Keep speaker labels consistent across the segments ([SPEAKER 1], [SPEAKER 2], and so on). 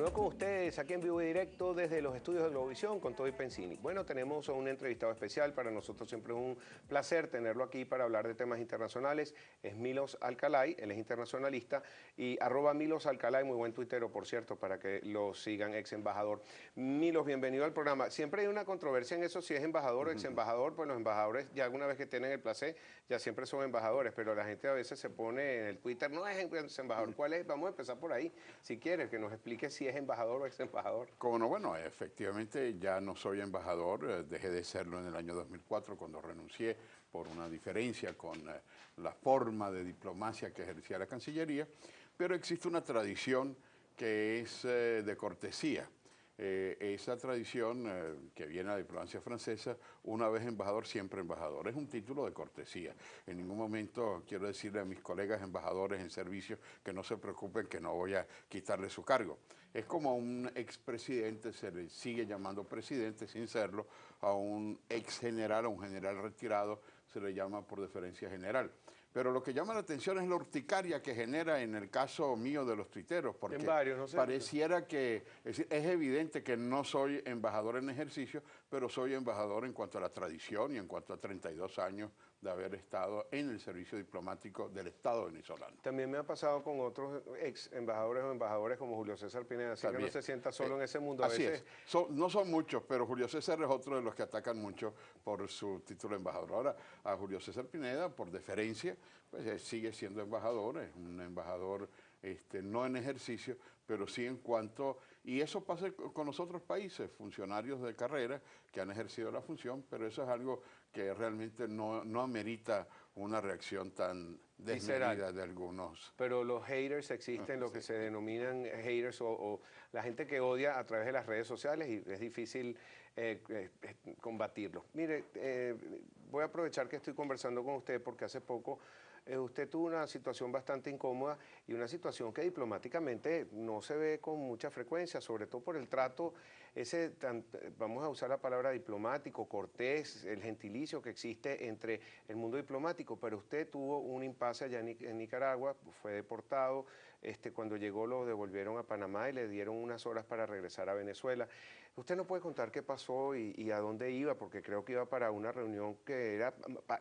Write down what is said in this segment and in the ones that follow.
[SPEAKER 1] nuevo con ustedes aquí en vivo y directo desde los estudios de Globovisión con Toby Pensini. Bueno, tenemos a un entrevistado especial. Para nosotros siempre es un placer tenerlo aquí para hablar de temas internacionales. Es Milos Alcalay, él es internacionalista y @Milos Alcalay, muy buen tuitero, por cierto, para que lo sigan, ex embajador. Milos, bienvenido al programa. Siempre hay una controversia en eso, si es embajador o ex embajador. Pues los embajadores, ya alguna vez que tienen el placer, ya siempre son embajadores, pero la gente a veces se pone en el Twitter, no es embajador. ¿Cuál es? Vamos a empezar por ahí, si quieres, que nos explique si es embajador o ex embajador.
[SPEAKER 2] Como no, bueno, efectivamente ya no soy embajador, dejé de serlo en el año 2004 cuando renuncié por una diferencia con la forma de diplomacia que ejercía la Cancillería, pero existe una tradición que es de cortesía. Esa tradición que viene a la diplomacia francesa, una vez embajador, siempre embajador. Es un título de cortesía. En ningún momento quiero decirle a mis colegas embajadores en servicio que no se preocupen, que no voy a quitarle su cargo. Es como a un expresidente se le sigue llamando presidente sin serlo, a un ex general, a un general retirado se le llama por deferencia general. Pero lo que llama la atención es la urticaria que genera en el caso mío de los tuiteros, porque
[SPEAKER 1] en varios, no sé.
[SPEAKER 2] pareciera que es evidente que no soy embajador en ejercicio, pero soy embajador en cuanto a la tradición y en cuanto a 32 años de haber estado en el servicio diplomático del Estado venezolano.
[SPEAKER 1] También me ha pasado con otros ex embajadores o embajadores como Julio César Pineda, así
[SPEAKER 2] También.
[SPEAKER 1] que no se sienta solo en ese mundo.
[SPEAKER 2] Así es. No son muchos, pero Julio César es otro de los que atacan mucho por su título de embajador. Ahora, a Julio César Pineda, por deferencia, pues sigue siendo embajador, es un embajador no en ejercicio, pero sí en cuanto, y eso pasa con los otros países, funcionarios de carrera que han ejercido la función, pero eso es algo que realmente no amerita una reacción tan desmedida de algunos.
[SPEAKER 1] Pero los haters existen, lo que se denominan haters o la gente que odia a través de las redes sociales, y es difícil combatirlo. Mire, voy a aprovechar que estoy conversando con usted porque hace poco usted tuvo una situación bastante incómoda y una situación que diplomáticamente no se ve con mucha frecuencia, sobre todo por el trato ese, vamos a usar la palabra diplomático, cortés, el gentilicio que existe entre el mundo diplomático, pero usted tuvo un impasse allá en Nicaragua, fue deportado, cuando llegó lo devolvieron a Panamá y le dieron unas horas para regresar a Venezuela. Usted nos puede contar qué pasó y a dónde iba, porque creo que iba para una reunión que era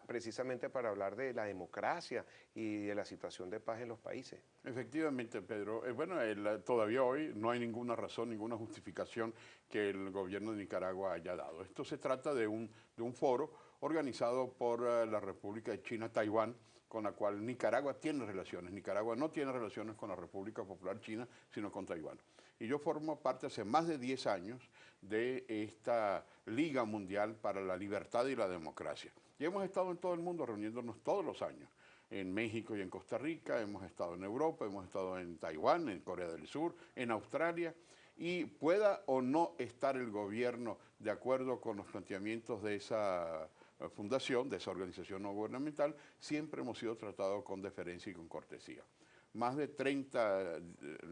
[SPEAKER 1] precisamente para hablar de la democracia y de la situación de paz en los países.
[SPEAKER 2] Efectivamente, Pedro. Bueno, todavía hoy no hay ninguna razón, ninguna justificación que el gobierno de Nicaragua haya dado. Esto se trata de un foro organizado por la República de China-Taiwán, con la cual Nicaragua tiene relaciones. Nicaragua no tiene relaciones con la República Popular China, sino con Taiwán. Y yo formo parte hace más de 10 años de esta Liga Mundial para la Libertad y la Democracia. Y hemos estado en todo el mundo reuniéndonos todos los años. En México y en Costa Rica, hemos estado en Europa, hemos estado en Taiwán, en Corea del Sur, en Australia, y pueda o no estar el gobierno de acuerdo con los planteamientos de esa fundación, de esa organización no gubernamental, siempre hemos sido tratados con deferencia y con cortesía. Más de 30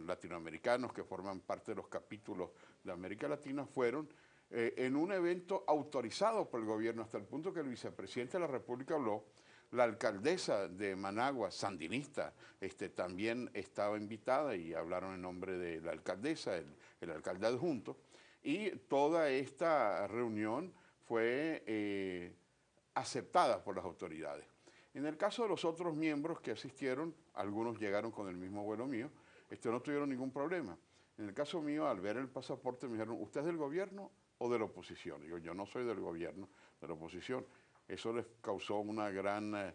[SPEAKER 2] latinoamericanos que forman parte de los capítulos de América Latina fueron en un evento autorizado por el gobierno, hasta el punto que el vicepresidente de la República habló. La alcaldesa de Managua, sandinista, también estaba invitada y hablaron en nombre de la alcaldesa, el alcalde adjunto, y toda esta reunión fue aceptada por las autoridades. En el caso de los otros miembros que asistieron, algunos llegaron con el mismo vuelo mío, no tuvieron ningún problema. En el caso mío, al ver el pasaporte, me dijeron, ¿usted es del gobierno o de la oposición? Digo, yo no soy del gobierno, de la oposición. Eso les causó una gran,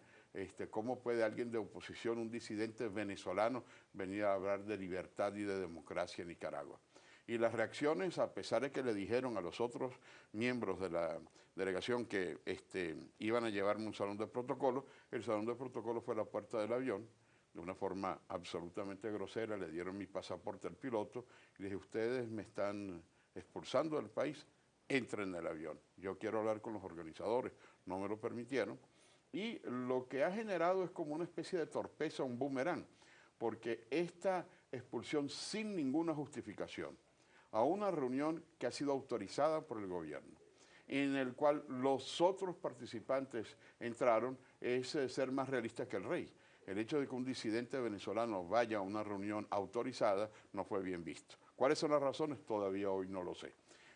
[SPEAKER 2] ¿cómo puede alguien de oposición, un disidente venezolano, venir a hablar de libertad y de democracia en Nicaragua? Y las reacciones, a pesar de que le dijeron a los otros miembros de la delegación que iban a llevarme un salón de protocolo, el salón de protocolo fue a la puerta del avión, de una forma absolutamente grosera, le dieron mi pasaporte al piloto y le dije, ustedes me están expulsando del país, entren en el avión. Yo quiero hablar con los organizadores, no me lo permitieron. Y lo que ha generado es como una especie de torpeza, un boomerang, porque esta expulsión sin ninguna justificación a una reunión que ha sido autorizada por el gobierno, en el cual los otros participantes entraron, es ser más realista que el rey. El hecho de que un disidente venezolano vaya a una reunión autorizada no fue bien visto. ¿Cuáles son las razones? Todavía hoy no lo sé.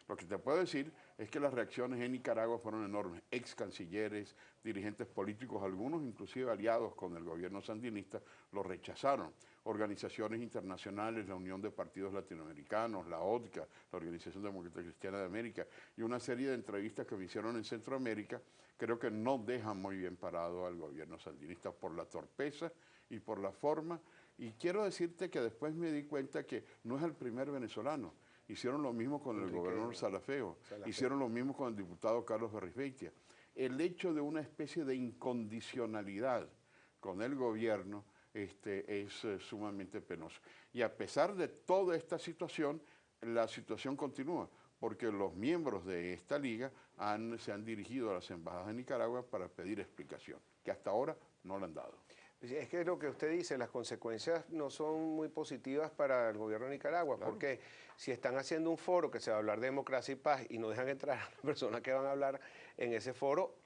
[SPEAKER 2] Lo que te puedo decir es que las reacciones en Nicaragua fueron enormes. Ex cancilleres, dirigentes políticos, algunos inclusive aliados con el gobierno sandinista, lo rechazaron. Organizaciones internacionales, la Unión de Partidos Latinoamericanos, la ODCA, la Organización Demócrata Cristiana de América, y una serie de entrevistas que me hicieron en Centroamérica, creo que no dejan muy bien parado al gobierno sandinista por la torpeza y por la forma. Y quiero decirte que después me di cuenta que no es el primer venezolano. Hicieron lo mismo con el gobernador Salafeo, hicieron lo mismo con el diputado Carlos Berrizbeitia. El hecho de una especie de incondicionalidad con el gobierno es sumamente penoso. Y a pesar de toda esta situación, la situación continúa, porque los miembros de esta liga se han dirigido a las embajadas de Nicaragua para pedir explicación, que hasta ahora no la han dado.
[SPEAKER 1] Es que lo que usted dice, las consecuencias no son muy positivas para el gobierno de Nicaragua,
[SPEAKER 2] Claro.
[SPEAKER 1] porque si están haciendo un foro que se va a hablar de democracia y paz y no dejan entrar a las personas que van a hablar en ese foro,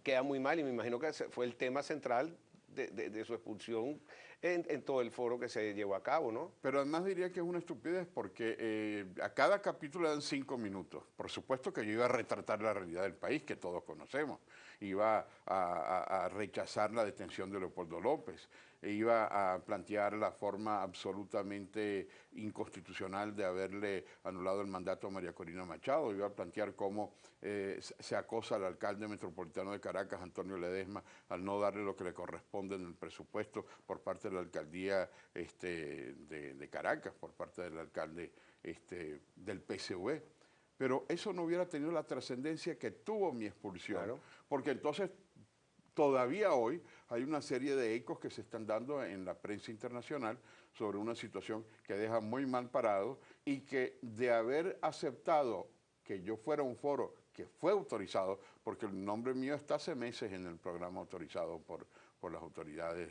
[SPEAKER 1] queda muy mal, y me imagino que fue el tema central de su expulsión en todo el foro que se llevó a cabo, ¿no?
[SPEAKER 2] Pero además diría que es una estupidez porque a cada capítulo le dan 5 minutos. Por supuesto que yo iba a retratar la realidad del país, que todos conocemos. Iba a rechazar la detención de Leopoldo López. Iba a plantear la forma absolutamente inconstitucional de haberle anulado el mandato a María Corina Machado. Iba a plantear cómo se acosa al alcalde metropolitano de Caracas, Antonio Ledesma, al no darle lo que le corresponde en el presupuesto por parte de la alcaldía de Caracas, por parte del alcalde del PSV. Pero eso no hubiera tenido la trascendencia que tuvo mi expulsión, claro, porque entonces todavía hoy hay una serie de ecos que se están dando en la prensa internacional sobre una situación que deja muy mal parado, y que de haber aceptado que yo fuera un foro que fue autorizado, porque el nombre mío está hace meses en el programa autorizado por las autoridades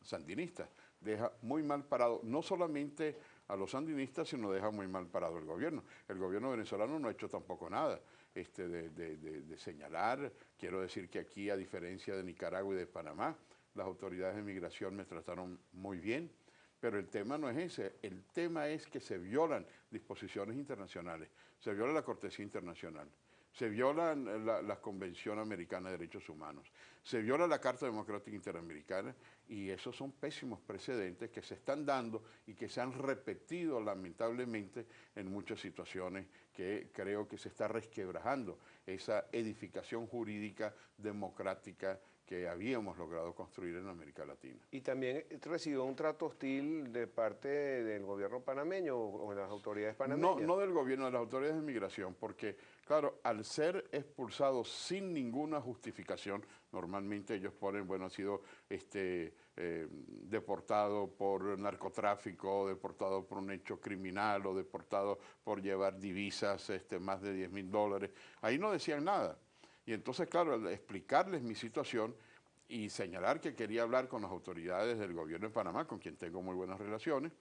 [SPEAKER 2] sandinistas, deja muy mal parado no solamente a los sandinistas, sino deja muy mal parado el gobierno. El gobierno venezolano no ha hecho tampoco nada de señalar. Quiero decir que aquí, a diferencia de Nicaragua y de Panamá, las autoridades de migración me trataron muy bien, pero el tema no es ese. El tema es que se violan disposiciones internacionales, se viola la cortesía internacional, se viola la Convención Americana de Derechos Humanos, se viola la Carta Democrática Interamericana, y esos son pésimos precedentes que se están dando y que se han repetido lamentablemente en muchas situaciones, que creo que se está resquebrajando esa edificación jurídica democrática que habíamos logrado construir en América Latina.
[SPEAKER 1] Y también recibió un trato hostil de parte del gobierno panameño o de las autoridades panameñas.
[SPEAKER 2] No del gobierno, de las autoridades de migración, porque, claro, al ser expulsados sin ninguna justificación, normalmente ellos ponen, bueno, ha sido deportado por narcotráfico, deportado por un hecho criminal, o deportado por llevar divisas, más de $10.000. Ahí no decían nada. Y entonces, claro, al explicarles mi situación y señalar que quería hablar con las autoridades del gobierno de Panamá, con quien tengo muy buenas relaciones,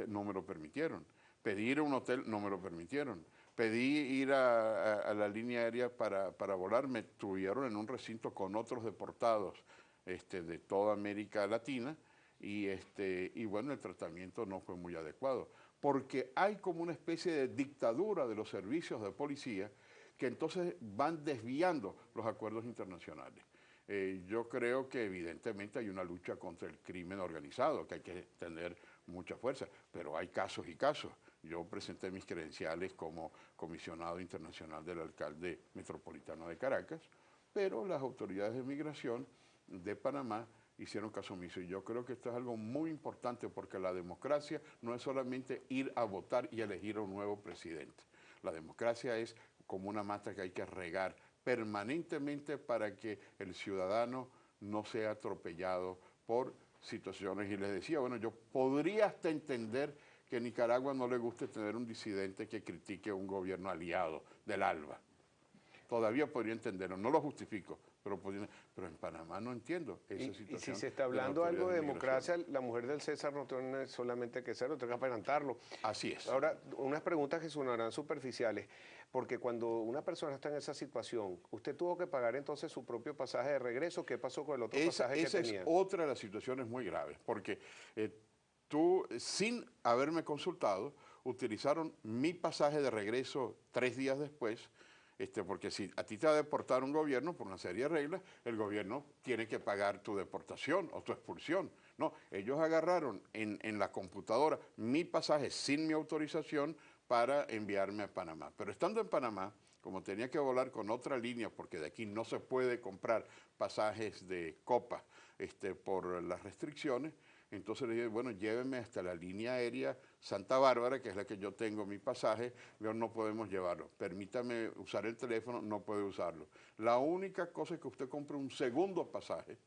[SPEAKER 2] no me lo permitieron. Pedí ir a un hotel, no me lo permitieron. Pedí ir a la línea aérea para volar, me tuvieron en un recinto con otros deportados de toda América Latina, y bueno, el tratamiento no fue muy adecuado, porque hay como una especie de dictadura de los servicios de policía que entonces van desviando los acuerdos internacionales. Yo creo que evidentemente hay una lucha contra el crimen organizado, que hay que tener mucha fuerza, pero hay casos y casos. Yo presenté mis credenciales como comisionado internacional del alcalde metropolitano de Caracas, pero las autoridades de migración de Panamá hicieron caso omiso, y yo creo que esto es algo muy importante, porque la democracia no es solamente ir a votar y elegir a un nuevo presidente. La democracia es como una mata que hay que regar permanentemente para que el ciudadano no sea atropellado por situaciones. Y les decía, bueno, yo podría hasta entender que a Nicaragua no le guste tener un disidente que critique a un gobierno aliado del ALBA. Todavía podría entenderlo, no lo justifico, pero en Panamá no entiendo esa situación.
[SPEAKER 1] Y si se está hablando algo de democracia, la mujer del César no tiene solamente que serlo, tiene que aparentarlo.
[SPEAKER 2] Así es.
[SPEAKER 1] Ahora, unas preguntas que sonarán superficiales, porque cuando una persona está en esa situación, ¿usted tuvo que pagar entonces su propio pasaje de regreso? ¿Qué pasó con el otro pasaje que tenía?
[SPEAKER 2] Esa es otra de las situaciones muy graves, porque tú, sin haberme consultado, utilizaron mi pasaje de regreso 3 días después, porque si a ti te va a deportar un gobierno por una serie de reglas, el gobierno tiene que pagar tu deportación o tu expulsión. No, ellos agarraron en la computadora mi pasaje sin mi autorización para enviarme a Panamá. Pero estando en Panamá, como tenía que volar con otra línea, porque de aquí no se puede comprar pasajes de Copa por las restricciones, entonces le dije, bueno, lléveme hasta la línea aérea Santa Bárbara, que es la que yo tengo mi pasaje, no podemos llevarlo. Permítame usar el teléfono, no puede usarlo. La única cosa es que usted compre un segundo pasaje,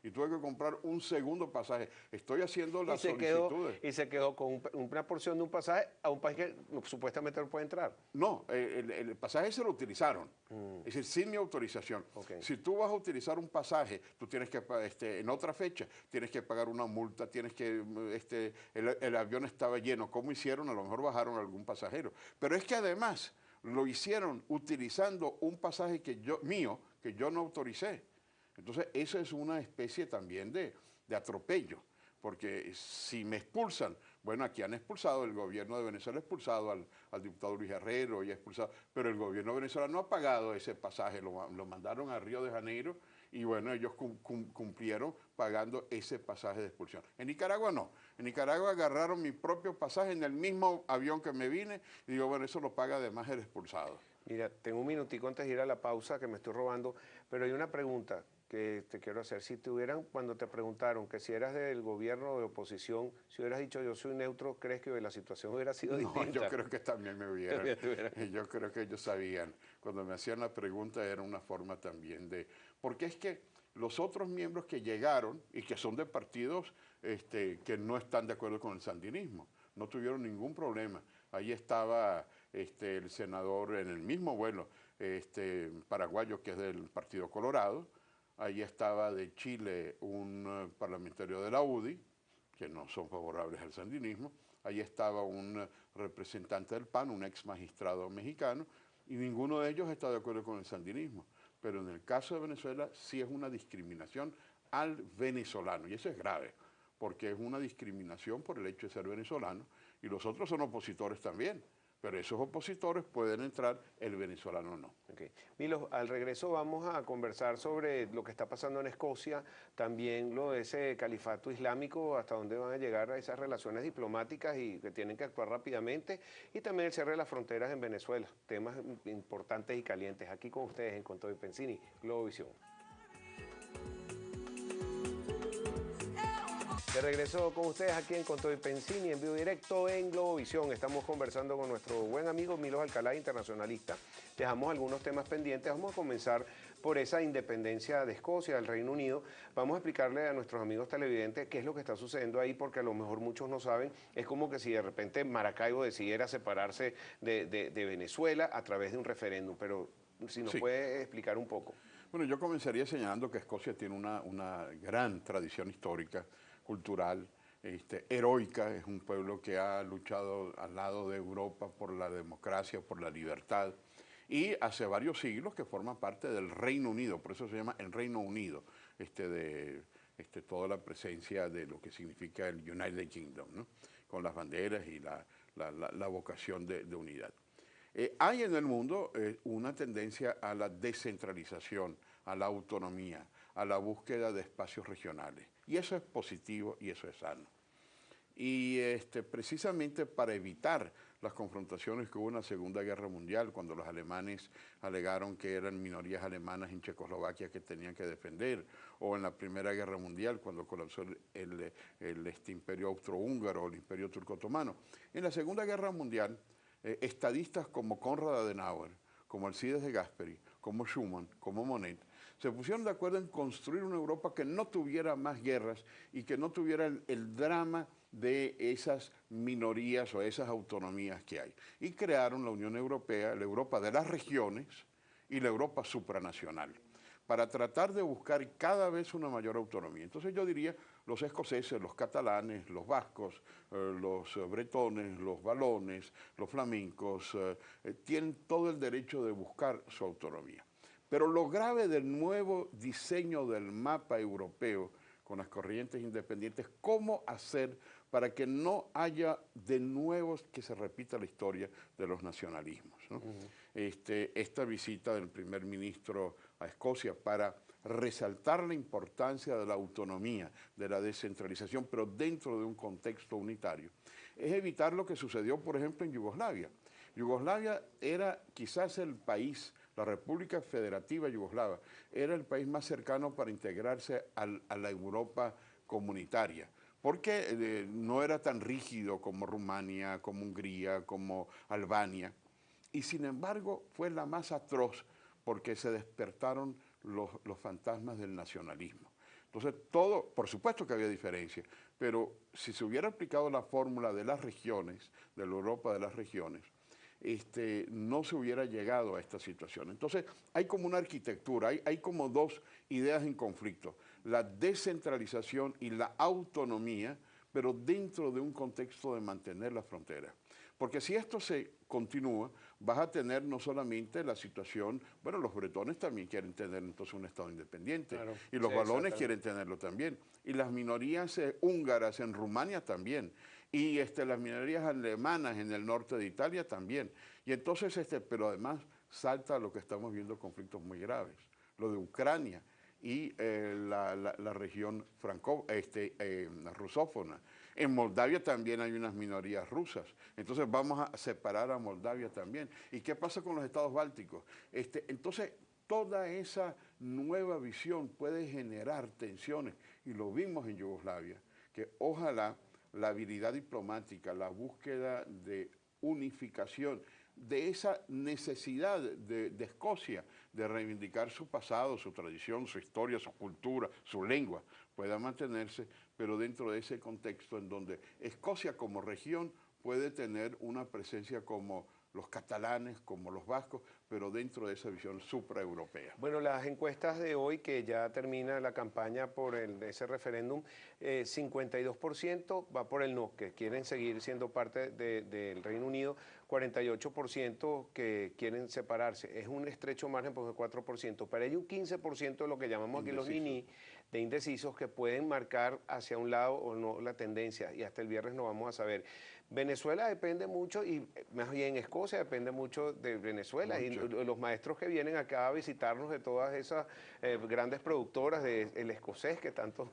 [SPEAKER 2] y tuve que comprar un segundo pasaje. Estoy haciendo las solicitudes.
[SPEAKER 1] Y se quedó con una porción de un pasaje a un país que supuestamente no puede entrar.
[SPEAKER 2] No, el pasaje se lo utilizaron, es decir, sin mi autorización.
[SPEAKER 1] Okay.
[SPEAKER 2] Si tú vas a utilizar un pasaje, tú tienes que, en otra fecha, tienes que pagar una multa, tienes que, el avión estaba lleno. ¿Cómo hicieron? A lo mejor bajaron a algún pasajero. Pero es que además lo hicieron utilizando un pasaje mío, que yo no autoricé. Entonces, eso es una especie también de atropello, porque si me expulsan, bueno, aquí han expulsado, el gobierno de Venezuela ha expulsado al diputado Luis Herrero y ha expulsado, pero el gobierno de Venezuela no ha pagado ese pasaje, lo mandaron a Río de Janeiro y bueno, ellos cumplieron pagando ese pasaje de expulsión. En Nicaragua no, en Nicaragua agarraron mi propio pasaje en el mismo avión que me vine y digo, bueno, eso lo paga además el expulsado.
[SPEAKER 1] Mira, tengo un minutico antes de ir a la pausa que me estoy robando, pero hay una pregunta que te quiero hacer. Si cuando te preguntaron que si eras del gobierno o de oposición, si hubieras dicho yo soy neutro, ¿crees que la situación hubiera sido distinta?
[SPEAKER 2] No, yo creo que también me hubieran. Yo creo que ellos sabían. Cuando me hacían la pregunta era una forma también de... Porque es que los otros miembros que llegaron y que son de partidos que no están de acuerdo con el sandinismo, no tuvieron ningún problema. Ahí estaba el senador en el mismo vuelo, paraguayo que es del Partido Colorado. Ahí estaba de Chile un parlamentario de la UDI, que no son favorables al sandinismo. Ahí estaba un representante del PAN, un ex magistrado mexicano, y ninguno de ellos está de acuerdo con el sandinismo. Pero en el caso de Venezuela sí es una discriminación al venezolano, y eso es grave, porque es una discriminación por el hecho de ser venezolano, y los otros son opositores también. Pero esos opositores pueden entrar, el venezolano no.
[SPEAKER 1] Okay. Milo, al regreso vamos a conversar sobre lo que está pasando en Escocia, también lo de ese califato islámico, hasta dónde van a llegar a esas relaciones diplomáticas y que tienen que actuar rápidamente, y también el cierre de las fronteras en Venezuela, temas importantes y calientes. Aquí con ustedes en Con Todo y Pensini, Globovisión. De regreso con ustedes aquí en Con Todo y Pensini, en vivo directo en Globovisión. Estamos conversando con nuestro buen amigo Milos Alcalá, internacionalista. Dejamos algunos temas pendientes. Vamos a comenzar por esa independencia de Escocia, del Reino Unido. Vamos a explicarle a nuestros amigos televidentes qué es lo que está sucediendo ahí, porque a lo mejor muchos no saben. Es como que si de repente Maracaibo decidiera separarse de Venezuela a través de un referéndum. Pero si nos puede explicar un poco.
[SPEAKER 2] Bueno, yo comenzaría señalando que Escocia tiene una gran tradición histórica, cultural, heroica. Es un pueblo que ha luchado al lado de Europa por la democracia, por la libertad, y hace varios siglos que forma parte del Reino Unido, por eso se llama el Reino Unido, toda la presencia de lo que significa el United Kingdom, ¿no? Con las banderas y la vocación de unidad. Hay en el mundo una tendencia a la descentralización, a la autonomía, a la búsqueda de espacios regionales. Y eso es positivo y eso es sano. Y precisamente para evitar las confrontaciones que hubo en la Segunda Guerra Mundial, cuando los alemanes alegaron que eran minorías alemanas en Checoslovaquia que tenían que defender, o en la Primera Guerra Mundial, cuando colapsó el imperio austrohúngaro o el imperio turco-otomano. En la Segunda Guerra Mundial, estadistas como Konrad Adenauer, como Alcides de Gasperi, como Schuman, como Monnet, se pusieron de acuerdo en construir una Europa que no tuviera más guerras y que no tuviera el drama de esas minorías o esas autonomías que hay. Y crearon la Unión Europea, la Europa de las regiones y la Europa supranacional, para tratar de buscar cada vez una mayor autonomía. Entonces yo diría, los escoceses, los catalanes, los vascos, los bretones, los valones, los flamencos, tienen todo el derecho de buscar su autonomía. Pero lo grave del nuevo diseño del mapa europeo con las corrientes independientes, cómo hacer para que no haya de nuevo que se repita la historia de los nacionalismos, ¿no? Esta visita del primer ministro a Escocia para resaltar la importancia de la autonomía, de la descentralización, pero dentro de un contexto unitario, es evitar lo que sucedió, por ejemplo, en Yugoslavia. Yugoslavia era quizás el país, la República Federativa Yugoslava, era el país más cercano para integrarse a la Europa comunitaria, porque no era tan rígido como Rumania, como Hungría, como Albania, y sin embargo fue la más atroz porque se despertaron los fantasmas del nacionalismo. Entonces, todo, por supuesto que había diferencias, pero si se hubiera aplicado la fórmula de las regiones, de la Europa de las regiones, no se hubiera llegado a esta situación. Entonces, hay como una arquitectura, hay como dos ideas en conflicto, la descentralización y la autonomía, pero dentro de un contexto de mantener la frontera. Porque si esto se continúa, vas a tener no solamente la situación, bueno, los bretones también quieren tener entonces un Estado independiente, claro, y los valones quieren tenerlo también, y las minorías húngaras en Rumania también, y las minorías alemanas en el norte de Italia también. Y entonces, pero además salta lo que estamos viendo, conflictos muy graves, lo de Ucrania y la región rusófona. En Moldavia también hay unas minorías rusas, entonces vamos a separar a Moldavia también. ¿Y qué pasa con los estados bálticos? Entonces, toda esa nueva visión puede generar tensiones, y lo vimos en Yugoslavia, que ojalá la habilidad diplomática, la búsqueda de unificación, de esa necesidad de Escocia de reivindicar su pasado, su tradición, su historia, su cultura, su lengua, pueda mantenerse, pero dentro de ese contexto en donde Escocia como región puede tener una presencia como los catalanes, como los vascos, pero dentro de esa visión supraeuropea.
[SPEAKER 1] Bueno, las encuestas de hoy, que ya termina la campaña por ese referéndum, 52% va por el no, que quieren seguir siendo parte del Reino Unido, 48% que quieren separarse. Es un estrecho margen porque 4%. Pero hay un 15% de lo que llamamos aquí los NINI, de indecisos, que pueden marcar hacia un lado o no la tendencia, y hasta el viernes no vamos a saber. Venezuela depende mucho, y más bien Escocia depende mucho de Venezuela, mucho. Y los maestros que vienen acá a visitarnos de todas esas grandes productoras, del escocés, que tanto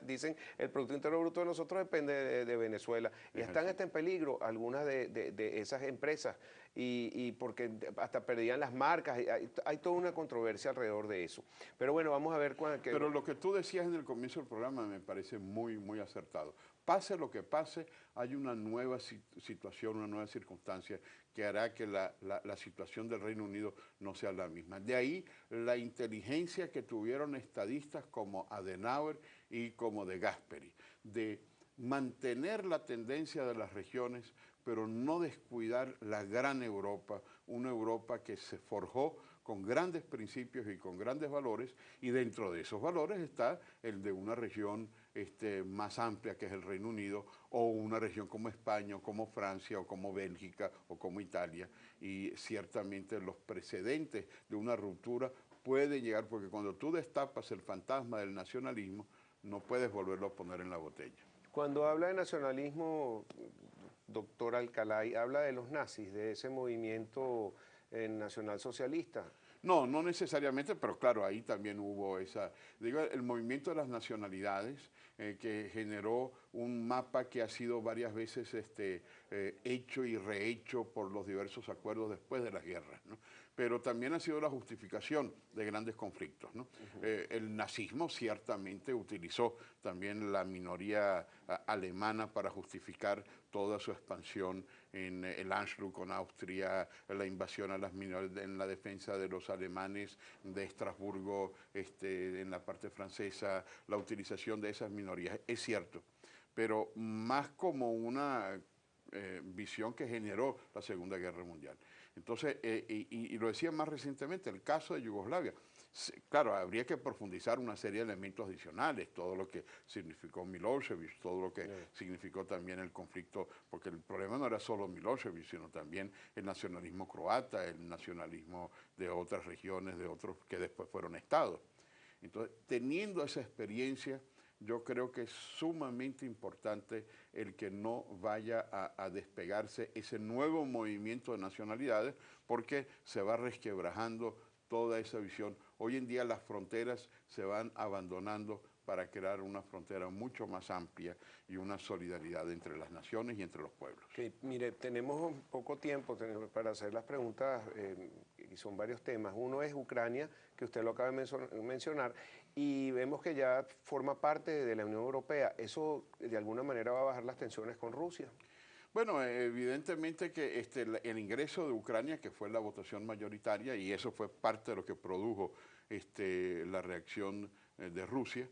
[SPEAKER 1] dicen, el Producto Interno Bruto de nosotros depende de Venezuela, y están hasta en peligro algunas de esas empresas, y porque hasta perdían las marcas, hay toda una controversia alrededor de eso. Pero bueno, vamos a ver
[SPEAKER 2] Pero lo que tú decías en el comienzo del programa me parece muy, muy acertado. Pase lo que pase, hay una nueva situación, una nueva circunstancia que hará que la situación del Reino Unido no sea la misma. De ahí la inteligencia que tuvieron estadistas como Adenauer y como de Gasperi, de mantener la tendencia de las regiones, pero no descuidar la gran Europa, una Europa que se forjó con grandes principios y con grandes valores, y dentro de esos valores está el de una región más amplia, que es el Reino Unido, o una región como España, o como Francia, o como Bélgica, o como Italia, y ciertamente los precedentes de una ruptura pueden llegar, porque cuando tú destapas el fantasma del nacionalismo, no puedes volverlo a poner en la botella.
[SPEAKER 1] Cuando habla de nacionalismo, doctor Alcalay, habla de los nazis, de ese movimiento nacionalsocialista.
[SPEAKER 2] No, no necesariamente, pero claro, ahí también hubo el movimiento de las nacionalidades, que generó un mapa que ha sido varias veces hecho y rehecho por los diversos acuerdos después de las guerras, ¿no? Pero también ha sido la justificación de grandes conflictos, ¿no? El nazismo ciertamente utilizó también la minoría alemana para justificar toda su expansión en el Anschluss con Austria, la invasión a las minorías, en la defensa de los alemanes de Estrasburgo, en la parte francesa, la utilización de esas minorías, es cierto, pero más como una visión que generó la Segunda Guerra Mundial. Entonces, y lo decía más recientemente, el caso de Yugoslavia. Claro, habría que profundizar una serie de elementos adicionales, todo lo que significó Milosevic, todo lo que significó también el conflicto, porque el problema no era solo Milosevic, sino también el nacionalismo croata, el nacionalismo de otras regiones, de otros que después fueron estados. Entonces, teniendo esa experiencia, yo creo que es sumamente importante el que no vaya a despegarse ese nuevo movimiento de nacionalidades, porque se va resquebrajando toda esa visión. Hoy en día las fronteras se van abandonando para crear una frontera mucho más amplia y una solidaridad entre las naciones y entre los pueblos.
[SPEAKER 1] Okay, mire, tenemos poco tiempo para hacer las preguntas y son varios temas. Uno es Ucrania, que usted lo acaba de mencionar, y vemos que ya forma parte de la Unión Europea. ¿Eso de alguna manera va a bajar las tensiones con Rusia?
[SPEAKER 2] Bueno, evidentemente que el ingreso de Ucrania, que fue la votación mayoritaria, y eso fue parte de lo que produjo la reacción de Rusia,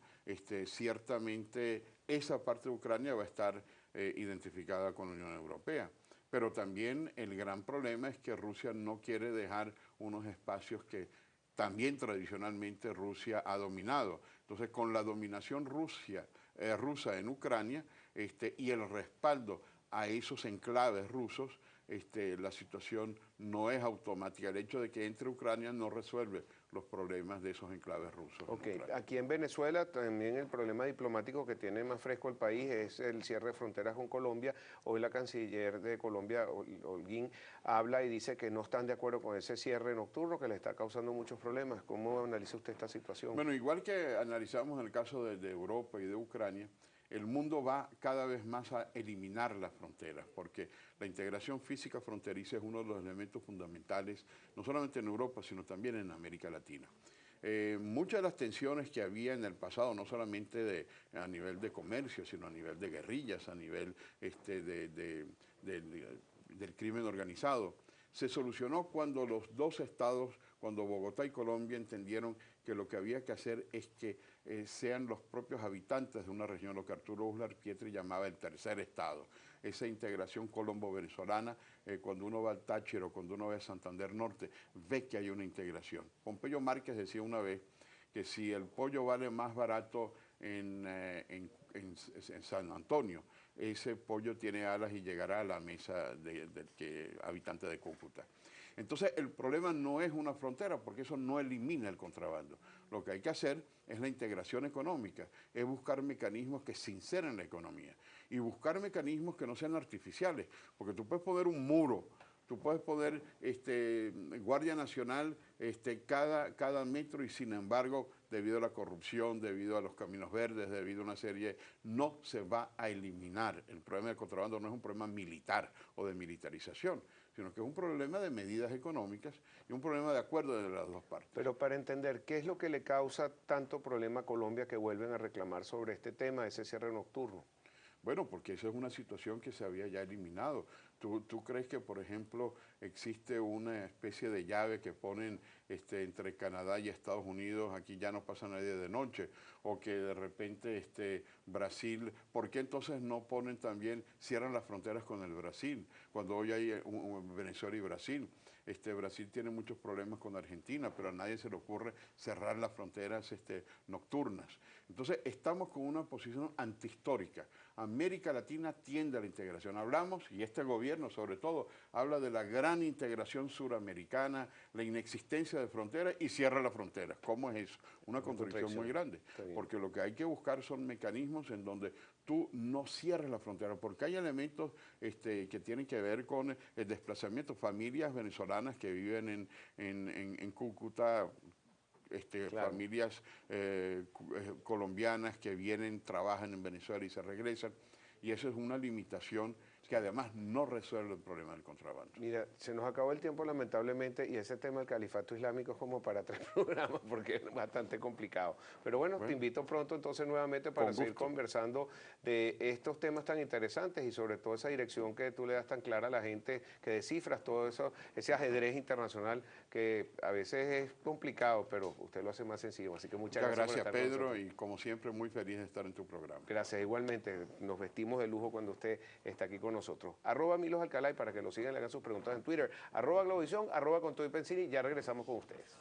[SPEAKER 2] ciertamente esa parte de Ucrania va a estar identificada con la Unión Europea. Pero también el gran problema es que Rusia no quiere dejar unos espacios que también tradicionalmente Rusia ha dominado. Entonces, con la dominación rusa en Ucrania y el respaldo a esos enclaves rusos, la situación no es automática. El hecho de que entre Ucrania no resuelve los problemas de esos enclaves rusos.
[SPEAKER 1] Ok, aquí en Venezuela también el problema diplomático que tiene más fresco el país es el cierre de fronteras con Colombia. Hoy la canciller de Colombia, Holguín, habla y dice que no están de acuerdo con ese cierre nocturno que le está causando muchos problemas. ¿Cómo analiza usted esta situación?
[SPEAKER 2] Bueno, igual que analizamos el caso de Europa y de Ucrania, el mundo va cada vez más a eliminar las fronteras, porque la integración física fronteriza es uno de los elementos fundamentales, no solamente en Europa, sino también en América Latina. Muchas de las tensiones que había en el pasado, no solamente a nivel de comercio, sino a nivel de guerrillas, a nivel del crimen organizado, se solucionó cuando los dos estados, cuando Bogotá y Colombia entendieron que lo que había que hacer es que sean los propios habitantes de una región, lo que Arturo Uslar Pietri llamaba el tercer estado. Esa integración colombo-venezolana, cuando uno va al Táchira o cuando uno va a Santander Norte, ve que hay una integración. Pompeyo Márquez decía una vez que si el pollo vale más barato en San Antonio, ese pollo tiene alas y llegará a la mesa del habitante de Cúcuta. Entonces, el problema no es una frontera, porque eso no elimina el contrabando. Lo que hay que hacer es la integración económica, es buscar mecanismos que sinceren la economía y buscar mecanismos que no sean artificiales, porque tú puedes poner un muro, tú puedes poner Guardia Nacional cada metro y sin embargo, debido a la corrupción, debido a los caminos verdes, debido a una serie, no se va a eliminar. El problema del contrabando no es un problema militar o de militarización, sino que es un problema de medidas económicas y un problema de acuerdo de las dos partes.
[SPEAKER 1] Pero para entender, ¿qué es lo que le causa tanto problema a Colombia que vuelven a reclamar sobre este tema, ese cierre nocturno?
[SPEAKER 2] Bueno, porque esa es una situación que se había ya eliminado. ¿Tú crees que, por ejemplo, existe una especie de llave que ponen entre Canadá y Estados Unidos, aquí ya no pasa nadie de noche? O que de repente Brasil, ¿por qué entonces no ponen también, cierran las fronteras con el Brasil? Cuando hoy hay Venezuela y Brasil. Brasil tiene muchos problemas con Argentina, pero a nadie se le ocurre cerrar las fronteras nocturnas. Entonces, estamos con una posición antihistórica. América Latina tiende a la integración. Hablamos, y este gobierno sobre todo, habla de la gran integración suramericana, la inexistencia de fronteras y cierra las fronteras. ¿Cómo es eso? Una contradicción muy grande. Porque lo que hay que buscar son mecanismos en donde tú no cierres la frontera, porque hay elementos que tienen que ver con el desplazamiento, familias venezolanas que viven en Cúcuta, claro. Familias colombianas que vienen, trabajan en Venezuela y se regresan, y eso es una limitación que además no resuelve el problema del contrabando.
[SPEAKER 1] Mira, se nos acabó el tiempo lamentablemente y ese tema del califato islámico es como para 3 programas porque es bastante complicado. Pero bueno, te invito pronto entonces nuevamente para seguir conversando de estos temas tan interesantes y sobre todo esa dirección que tú le das tan clara a la gente, que descifras todo eso, ese ajedrez internacional que a veces es complicado, pero usted lo hace más sencillo. Así que muchas gracias
[SPEAKER 2] por estar Pedro, y como siempre muy feliz de estar en tu programa.
[SPEAKER 1] Gracias, igualmente. Nos vestimos de lujo cuando usted está aquí con nosotros. @Milos Alcalay para que lo sigan, le hagan sus preguntas en Twitter. @Globovisión, @Con Todo y Pensini. Ya regresamos con ustedes.